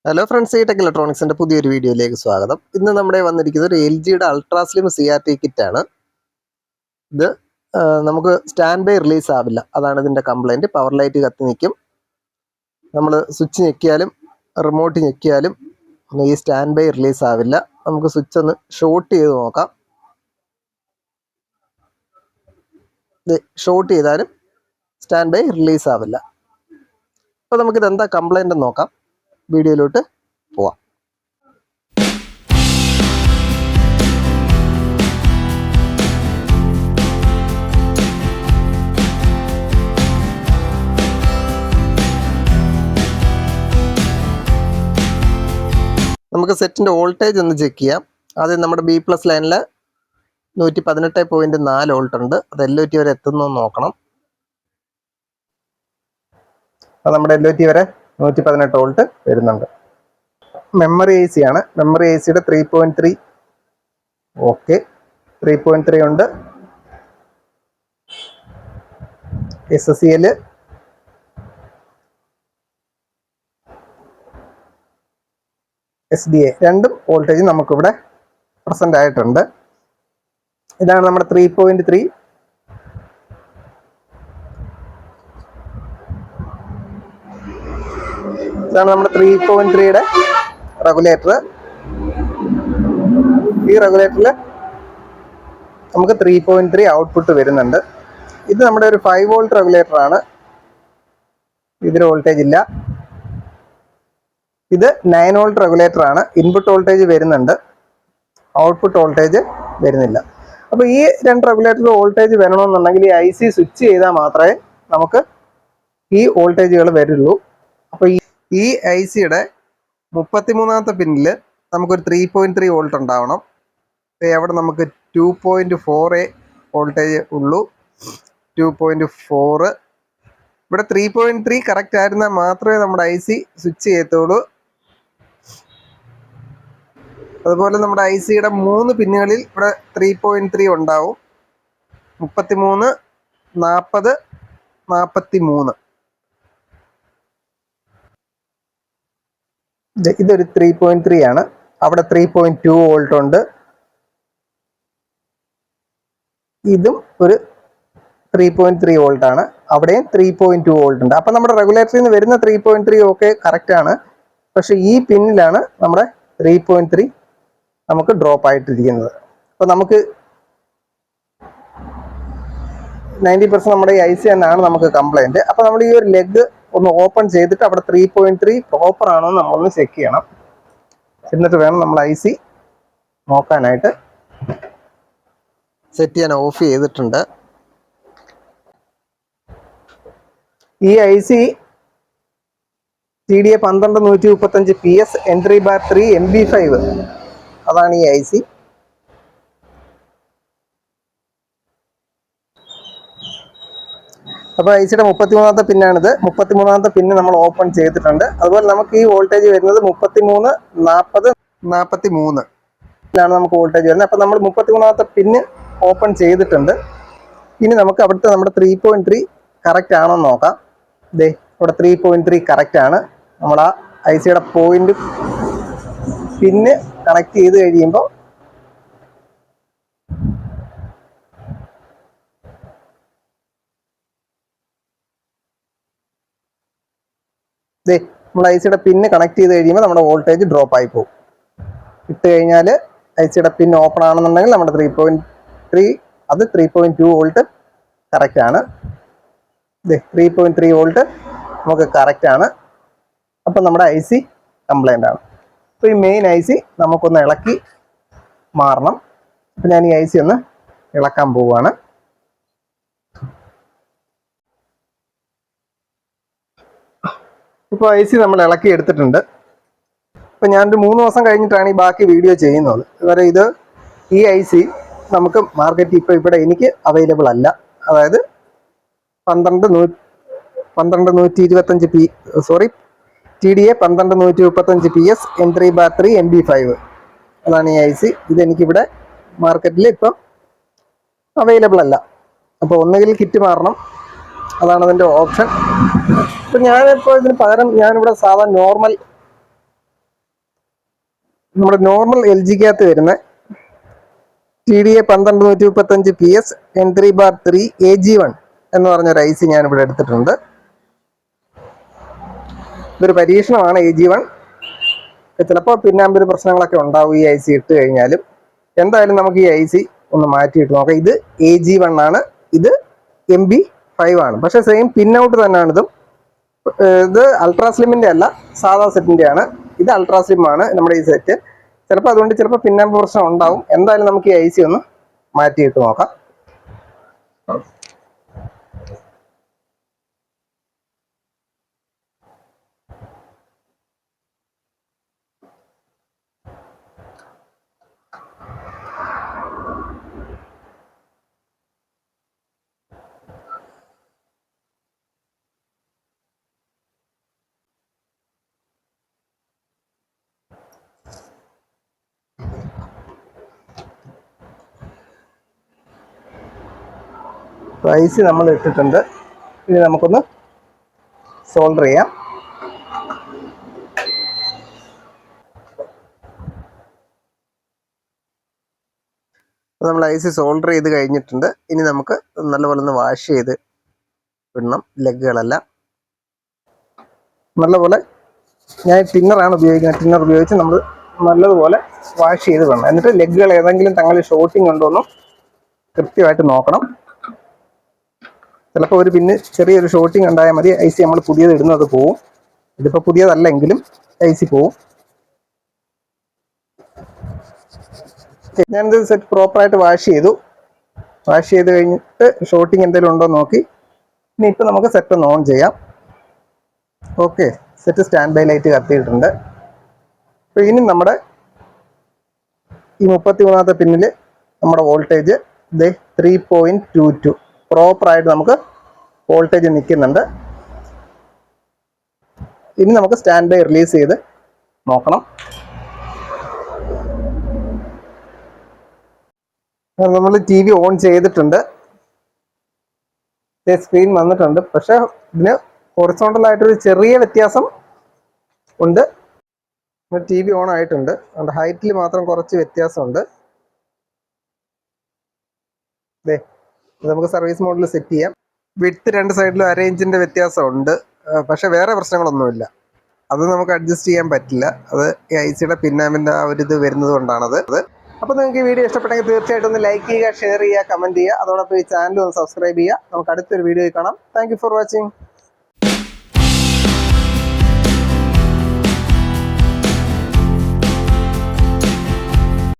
Hello friends, ഈ tech ഇലക്ട്രോണിക്സിന്റെ പുതിയൊരു വീഡിയോയിലേക്ക് സ്വാഗതം. ഇന്ന് നമ്മുടെ വന്നിരിക്കുന്നത് ഒരു എൽ ജിയുടെ അൾട്രാ സ്ലിം CRT കിറ്റാണ്. ഇത് നമുക്ക് സ്റ്റാൻഡ് ബൈ റിലീസ് ആവില്ല, അതാണ് ഇതിന്റെ കംപ്ലൈന്റ്. പവർ ലൈറ്റ് കത്തി നിൽക്കും. നമ്മൾ സ്വിച്ച് ഞെക്കിയാലും റിമോട്ട് ഞെക്കിയാലും ഈ സ്റ്റാൻഡ് ബൈ റിലീസ് ആവില്ല. നമുക്ക് സ്വിച്ച് ഒന്ന് ഷോർട്ട് ചെയ്ത് നോക്കാം. ഷോർട്ട് ചെയ്താലും സ്റ്റാൻഡ് ബൈ റിലീസ് ആവില്ല. അപ്പോൾ നമുക്കിത് എന്താ കംപ്ലൈന്റ് എന്ന് നോക്കാം. വീഡിയോയിലോട്ട് പോവാം. നമുക്ക് സെറ്റിൻ്റെ വോൾട്ടേജ് ഒന്ന് ചെക്ക് ചെയ്യാം. ആദ്യം നമ്മുടെ B+ ലൈനിൽ 118.4 വോൾട്ട് ഉണ്ട്. അത് LOT വരെ എത്തുന്നു നോക്കണം. അത് നമ്മുടെ LOT വരെ 118 വോൾട്ട് വരുന്നുണ്ട്. മെമ്മറി AC ആണ്. മെമ്മറി ACയുടെ 3.3 ഓക്കെ, 3.3 ഉണ്ട്. SSCL SDA രണ്ടും വോൾട്ടേജ് നമുക്കിവിടെ പ്രസന്റ് ആയിട്ടുണ്ട്. ഇതാണ് നമ്മുടെ 3.3. ഇതാണ് നമ്മുടെ 3.3യുടെ റെഗുലേറ്റർ. ഈ റെഗുലേറ്ററിൽ നമുക്ക് 3.3 ഔട്ട്പുട്ട് വരുന്നുണ്ട്. ഇത് നമ്മുടെ ഒരു 5 വോൾട്ട് റെഗുലേറ്റർ ആണ്. ഇതിന് വോൾട്ടേജ് ഇല്ല. ഇത് 9 വോൾട്ട് റെഗുലേറ്റർ ആണ്. ഇൻപുട്ട് വോൾട്ടേജ് വരുന്നുണ്ട്, ഔട്ട്പുട്ട് വോൾട്ടേജ് വരുന്നില്ല. അപ്പോൾ ഈ രണ്ട് റെഗുലേറ്ററിൽ വോൾട്ടേജ് വരണമെന്നുണ്ടെങ്കിൽ ഈ IC സ്വിച്ച് ചെയ്താൽ മാത്രമേ നമുക്ക് ഈ വോൾട്ടേജുകൾ വരുള്ളൂ. അപ്പോൾ ഈ ICയുടെ 33ാമത്തെ പിന്നിൽ നമുക്കൊരു 3.3 വോൾട്ട് ഉണ്ടാവണം. അവിടെ നമുക്ക് 2.4 വോൾട്ടേജ് ഉള്ളൂ. 2.4. ഇവിടെ 3.3 കറക്റ്റ് ആയിരുന്നാൽ മാത്രമേ നമ്മുടെ IC സ്വിച്ച് ചെയ്യത്തുള്ളൂ. അതുപോലെ നമ്മുടെ ICയുടെ 3 പിന്നുകളിൽ ഇവിടെ 3.3 ഉണ്ടാവും. 33, 40, 43. ഇതൊരു 3.3 ആണ്. അവിടെ 3.2 വോൾട്ട് ഉണ്ട്. ഇതും ഒരു 3.3 വോൾട്ട് ആണ്. അവിടെയും 3.2 വോൾട്ട് ഉണ്ട്. അപ്പം നമ്മുടെ റെഗുലേറ്ററിൽ നിന്ന് വരുന്ന 3.3 ഒക്കെ കറക്റ്റ് ആണ്. പക്ഷെ ഈ പിന്നിലാണ് നമ്മുടെ 3.3 നമുക്ക് ഡ്രോപ്പ് ആയിട്ടിരിക്കുന്നത്. അപ്പോൾ നമുക്ക് 90% നമ്മുടെ ഈ IC തന്നെയാണ് നമുക്ക് കംപ്ലൈൻറ്റ്. അപ്പോൾ നമ്മൾ ഈ ഒരു ലെഗ് ഒന്ന് ഓപ്പൺ ചെയ്തിട്ട് അവിടെ 3.3 പ്രോപ്പർ ആണോ എന്ന് നമ്മളൊന്ന് ചെക്ക് ചെയ്യണം. എന്നിട്ട് വേണം നമ്മൾ IC നോക്കാനായിട്ട്. സെറ്റ് ചെയ്യാൻ ഓഫ് ചെയ്തിട്ടുണ്ട്. ഈ IC TDA 12135 PS entry bar 3 MB5, അതാണ് ഈ IC. അപ്പോൾ ICയുടെ 33ാമത്തെ പിന്നാണിത്. 33ാമത്തെ പിന്ന് നമ്മൾ ഓപ്പൺ ചെയ്തിട്ടുണ്ട്. അതുപോലെ നമുക്ക് ഈ വോൾട്ടേജ് വരുന്നത് 33, 40, 43 ാണ് നമുക്ക് വോൾട്ടേജ് വരുന്നത്. അപ്പോൾ നമ്മൾ 33ാമത്തെ പിന്ന് ഓപ്പൺ ചെയ്തിട്ടുണ്ട്. ഇനി നമുക്ക് അവിടുത്തെ നമ്മുടെ 3.3 കറക്റ്റ് ആണോ എന്ന് നോക്കാം. ദേ ഇവിടെ 3.3 കറക്റ്റ് ആണ്. നമ്മൾ ആ ICയുടെ പോയിന്റ് പിന്ന് കണക്ട് ചെയ്ത് കഴിയുമ്പോൾ നമ്മൾ ICയുടെ പിന്ന് കണക്ട് ചെയ്ത് കഴിയുമ്പോൾ നമ്മുടെ വോൾട്ടേജ് ഡ്രോപ്പ് ആയി പോകും. ഇട്ട് കഴിഞ്ഞാൽ ICയുടെ പിൻ ഓപ്പൺ ആണെന്നുണ്ടെങ്കിൽ നമ്മുടെ 3.3 അത് 3.2 വോൾട്ട് കറക്റ്റ് ആണ്. 3.3 വോൾട്ട് നമുക്ക് കറക്റ്റ് ആണ്. അപ്പം നമ്മുടെ IC കംപ്ലൈൻ്റ് ആണ്. അപ്പോൾ ഈ മെയിൻ IC നമുക്കൊന്ന് ഇളക്കി മാറണം. അപ്പം ഞാൻ ഈ IC ഒന്ന് ഇളക്കാൻ പോവുകയാണ്. ഇപ്പോൾ IC നമ്മൾ ഇളക്കി എടുത്തിട്ടുണ്ട്. ഇപ്പം ഞാനൊരു 3 ദിവസം കഴിഞ്ഞിട്ടാണ് ഈ ബാക്കി വീഡിയോ ചെയ്യുന്നത്. അതുവരെ ഈ IC നമുക്ക് മാർക്കറ്റിൽ ഇപ്പോൾ ഇവിടെ എനിക്ക് അവൈലബിൾ അല്ല. അതായത് 12125 TDA 12135 PS entry bar 3 MB5, അതാണ് ഈ IC. ഇതെനിക്കിവിടെ മാർക്കറ്റിൽ ഇപ്പം അവൈലബിൾ അല്ല. അപ്പോൾ ഒന്നുകിൽ കിറ്റ് മാറണം, അതാണ് അതിൻ്റെ ഓപ്ഷൻ. അപ്പം ഞാനിപ്പോൾ ഇതിന് പകരം ഞാനിവിടെ സാധാ നോർമൽ നമ്മുടെ നോർമൽ LGക്കകത്ത് വരുന്ന TDA 12135PS N3/3 AG1 എന്ന് പറഞ്ഞൊരു IC ഞാനിവിടെ എടുത്തിട്ടുണ്ട്. ഇതൊരു പരീക്ഷണമാണ് AG1. ചിലപ്പോൾ പിന്നാമ്പൊരു പ്രശ്നങ്ങളൊക്കെ ഉണ്ടാവും ഈ IC ഇട്ട് കഴിഞ്ഞാലും. എന്തായാലും നമുക്ക് ഈ IC ഒന്ന് മാറ്റിയിട്ട് നോക്കാം. ഇത് AG1 ആണ്, ഇത് MB5 ആണ്. പക്ഷേ സെയിം പിൻ ഔട്ട് തന്നെയാണ് ഇതും. ഇത് അൾട്രാ സ്ലിമിൻ്റെ അല്ല, സാധാ സെറ്റിൻ്റെ ആണ്. ഇത് അൾട്രാ സ്ലിം ആണ് നമ്മുടെ ഈ സെറ്റ്. ചിലപ്പോൾ അതുകൊണ്ട് ചിലപ്പോൾ പിന്നാമ്പ് പ്രശ്നം ഉണ്ടാവും. എന്തായാലും നമുക്ക് ഈ IC ഒന്ന് മാറ്റിയിട്ട് നോക്കാം. IC നമ്മൾ ഇട്ടിട്ടുണ്ട്. ഇനി നമുക്കൊന്ന് സോൾഡർ ചെയ്യാം. നമ്മൾ IC സോൾഡർ ചെയ്ത് കഴിഞ്ഞിട്ടുണ്ട്. ഇനി നമുക്ക് നല്ലപോലെ ഒന്ന് വാഷ് ചെയ്ത് വിടണം ലെഗുകളെല്ലാം. നല്ലപോലെ ഞാൻ ടിന്നറാണ് ഉപയോഗിക്കുന്നത്. ടിന്നർ ഉപയോഗിച്ച് നമ്മൾ നല്ലതുപോലെ വാഷ് ചെയ്ത് വിടണം. എന്നിട്ട് ലെഗുകൾ ഏതെങ്കിലും തങ്ങളിൽ ഷോർട്ടിങ് ഉണ്ടോ എന്നും കൃത്യമായിട്ട് നോക്കണം. ചിലപ്പോൾ ഒരു പിന്നെ ചെറിയൊരു ഷോർട്ടിങ് ഉണ്ടായാൽ മതി IC നമ്മൾ പുതിയത് ഇടുന്നത് പോവും. ഇതിപ്പോൾ പുതിയതല്ലെങ്കിലും IC പോവും. ഞാനിത് സെറ്റ് പ്രോപ്പറായിട്ട് വാഷ് ചെയ്തു. വാഷ് ചെയ്ത് കഴിഞ്ഞിട്ട് ഷോർട്ടിങ് എന്തെങ്കിലും ഉണ്ടോ നോക്കി ഇനി ഇപ്പം നമുക്ക് സെറ്റ് ഒന്ന് ഓൺ ചെയ്യാം. Okay, set standby light കത്തിയിട്ടുണ്ട്. അപ്പോൾ ഇനി നമ്മുടെ ഈ 33ാമത്തെ പിന്നിൽ നമ്മുടെ വോൾട്ടേജ് 3.22 പ്രോപ്പറായിട്ട് നമുക്ക് വോൾട്ടേജ് നിൽക്കുന്നുണ്ട്. ഇനി നമുക്ക് സ്റ്റാൻഡ് ബൈ റിലീസ് ചെയ്ത് നോക്കണം. നമ്മൾ TV ഓൺ ചെയ്തിട്ടുണ്ട്. സ്ക്രീൻ വന്നിട്ടുണ്ട്. പക്ഷെ ഇതിന് ഹൊറിസോണ്ടലായിട്ടൊരു ചെറിയ വ്യത്യാസം ഉണ്ട്. TV ഓൺ ആയിട്ടുണ്ട്. അതുകൊണ്ട് ഹൈറ്റിൽ മാത്രം കുറച്ച് വ്യത്യാസമുണ്ട്. നമുക്ക് സർവീസ് മോഡിൽ സെറ്റ് ചെയ്യാം. വിഡ്ത്ത് രണ്ട് സൈഡിലും 1/2 ഇഞ്ചിൻ്റെ വ്യത്യാസമുണ്ട്. പക്ഷെ വേറെ പ്രശ്നങ്ങളൊന്നുമില്ല. അത് നമുക്ക് അഡ്ജസ്റ്റ് ചെയ്യാൻ പറ്റില്ല. അത് ഈ ICയുടെ പിന്നാമിൻ്റെ ആ ഒരു ഇത് വരുന്നത് കൊണ്ടാണത്. അപ്പോൾ നിങ്ങൾക്ക് ഈ വീഡിയോ ഇഷ്ടപ്പെട്ടെങ്കിൽ തീർച്ചയായിട്ടും ഒന്ന് ലൈക്ക് ചെയ്യുക, ഷെയർ ചെയ്യുക, കമൻറ്റ് ചെയ്യുക. അതോടൊപ്പം ഈ ചാനൽ ഒന്ന് സബ്സ്ക്രൈബ് ചെയ്യുക. നമുക്ക് അടുത്തൊരു വീഡിയോയിൽ കാണാം. Thank you for watching.